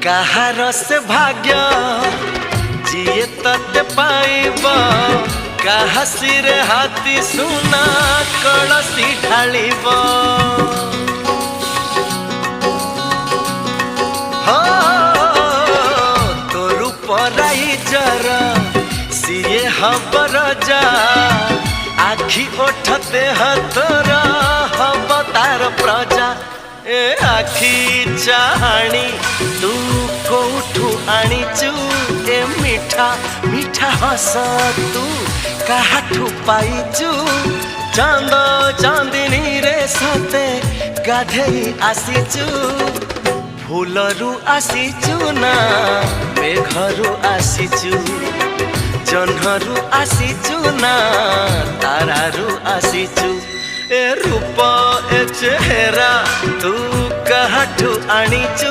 कहार से भाग्य जिए तते पाइब कहा सिरे हाथी सुना कलसी ढालिब हो तोर पराई जर सिए हबर जा आखि ओठते हतोर हब तार प्रजा ए आखि चाहाणी तू कोठू आनीचु ए मीठा मीठा हस तू काहाठू पाइचु चांद चांदिनी रे सते गाधेई आसीचु फूलरू आसीचु ना मेघरू आसीचु जह्नरू आसीचु ना तारारू आसीचु ए रूप ए चेहरा तू काहाठू आनीचु।